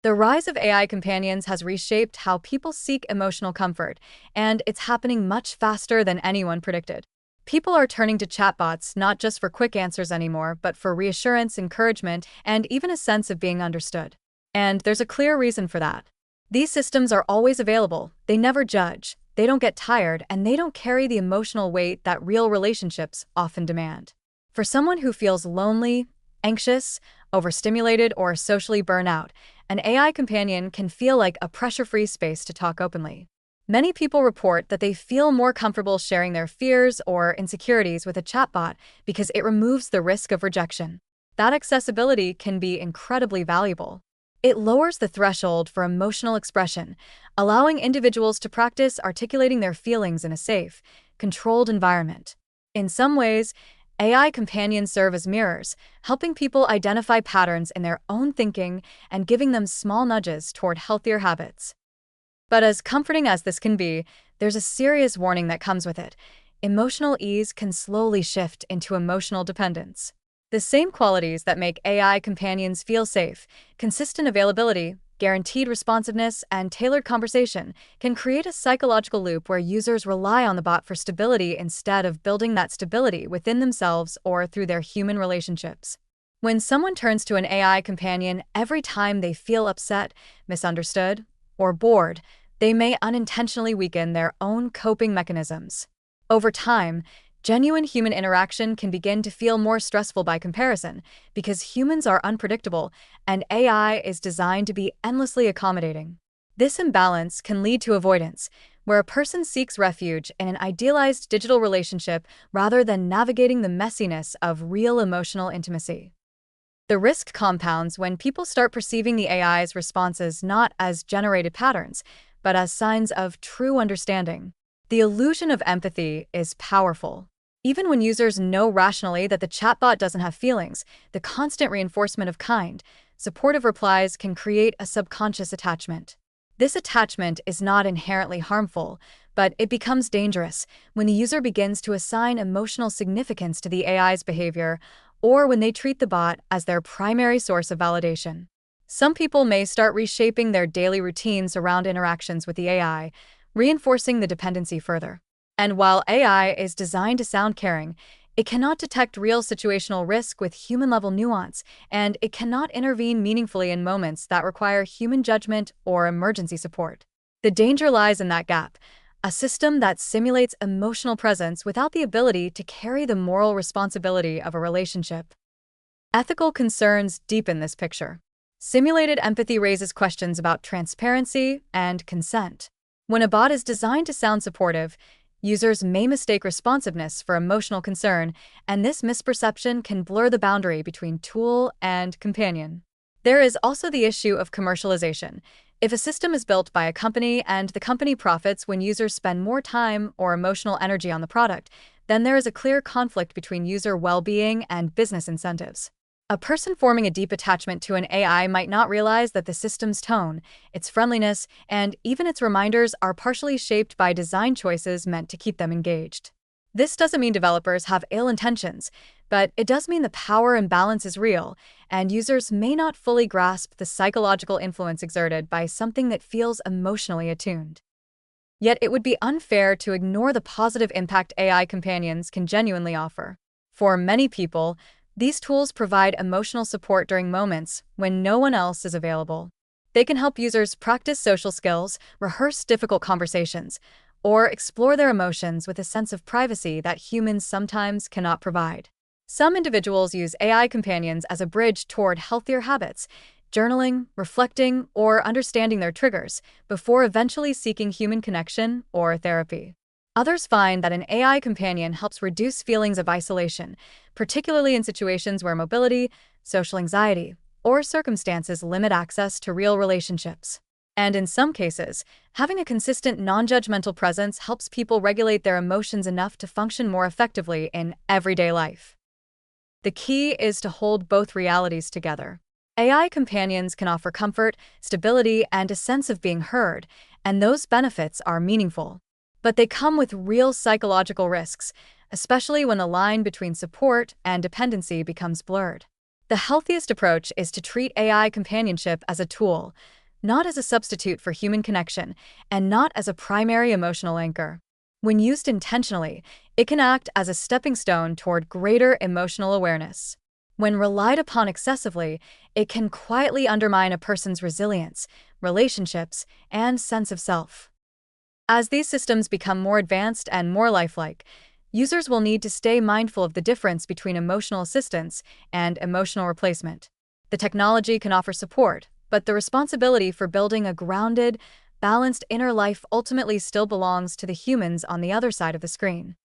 The rise of AI companions has reshaped how people seek emotional comfort, and it's happening much faster than anyone predicted. People are turning to chatbots not just for quick answers anymore, but for reassurance, encouragement, and even a sense of being understood. And there's a clear reason for that. These systems are always available, they never judge, they don't get tired, and they don't carry the emotional weight that real relationships often demand. For someone who feels lonely, anxious, overstimulated, or socially burnt out, an AI companion can feel like a pressure-free space to talk openly. Many people report that they feel more comfortable sharing their fears or insecurities with a chatbot because it removes the risk of rejection. That accessibility can be incredibly valuable. It lowers the threshold for emotional expression, allowing individuals to practice articulating their feelings in a safe, controlled environment. In some ways, AI companions serve as mirrors, helping people identify patterns in their own thinking and giving them small nudges toward healthier habits. But as comforting as this can be, there's a serious warning that comes with it. Emotional ease can slowly shift into emotional dependence. The same qualities that make AI companions feel safe, consistent availability, guaranteed responsiveness, and tailored conversation, can create a psychological loop where users rely on the bot for stability instead of building that stability within themselves or through their human relationships. When someone turns to an AI companion every time they feel upset, misunderstood, or bored, they may unintentionally weaken their own coping mechanisms. Over time, genuine human interaction can begin to feel more stressful by comparison because humans are unpredictable and AI is designed to be endlessly accommodating. This imbalance can lead to avoidance, where a person seeks refuge in an idealized digital relationship rather than navigating the messiness of real emotional intimacy. The risk compounds when people start perceiving the AI's responses not as generated patterns, but as signs of true understanding. The illusion of empathy is powerful. Even when users know rationally that the chatbot doesn't have feelings, the constant reinforcement of kind, supportive replies can create a subconscious attachment. This attachment is not inherently harmful, but it becomes dangerous when the user begins to assign emotional significance to the AI's behavior or when they treat the bot as their primary source of validation. Some people may start reshaping their daily routines around interactions with the AI, reinforcing the dependency further. And while AI is designed to sound caring, it cannot detect real situational risk with human-level nuance, and it cannot intervene meaningfully in moments that require human judgment or emergency support. The danger lies in that gap, a system that simulates emotional presence without the ability to carry the moral responsibility of a relationship. Ethical concerns deepen this picture. Simulated empathy raises questions about transparency and consent. When a bot is designed to sound supportive, users may mistake responsiveness for emotional concern, and this misperception can blur the boundary between tool and companion. There is also the issue of commercialization. If a system is built by a company and the company profits when users spend more time or emotional energy on the product, then there is a clear conflict between user well-being and business incentives. A person forming a deep attachment to an AI might not realize that the system's tone, its friendliness, and even its reminders are partially shaped by design choices meant to keep them engaged. This doesn't mean developers have ill intentions, but it does mean the power imbalance is real, and users may not fully grasp the psychological influence exerted by something that feels emotionally attuned. Yet it would be unfair to ignore the positive impact AI companions can genuinely offer. For many people, these tools provide emotional support during moments when no one else is available. They can help users practice social skills, rehearse difficult conversations, or explore their emotions with a sense of privacy that humans sometimes cannot provide. Some individuals use AI companions as a bridge toward healthier habits, journaling, reflecting, or understanding their triggers, before eventually seeking human connection or therapy. Others find that an AI companion helps reduce feelings of isolation, particularly in situations where mobility, social anxiety, or circumstances limit access to real relationships. And in some cases, having a consistent, non-judgmental presence helps people regulate their emotions enough to function more effectively in everyday life. The key is to hold both realities together. AI companions can offer comfort, stability, and a sense of being heard, and those benefits are meaningful. But they come with real psychological risks, especially when the line between support and dependency becomes blurred. The healthiest approach is to treat AI companionship as a tool, not as a substitute for human connection, and not as a primary emotional anchor. When used intentionally, it can act as a stepping stone toward greater emotional awareness. When relied upon excessively, it can quietly undermine a person's resilience, relationships, and sense of self. As these systems become more advanced and more lifelike, users will need to stay mindful of the difference between emotional assistance and emotional replacement. The technology can offer support, but the responsibility for building a grounded, balanced inner life ultimately still belongs to the humans on the other side of the screen.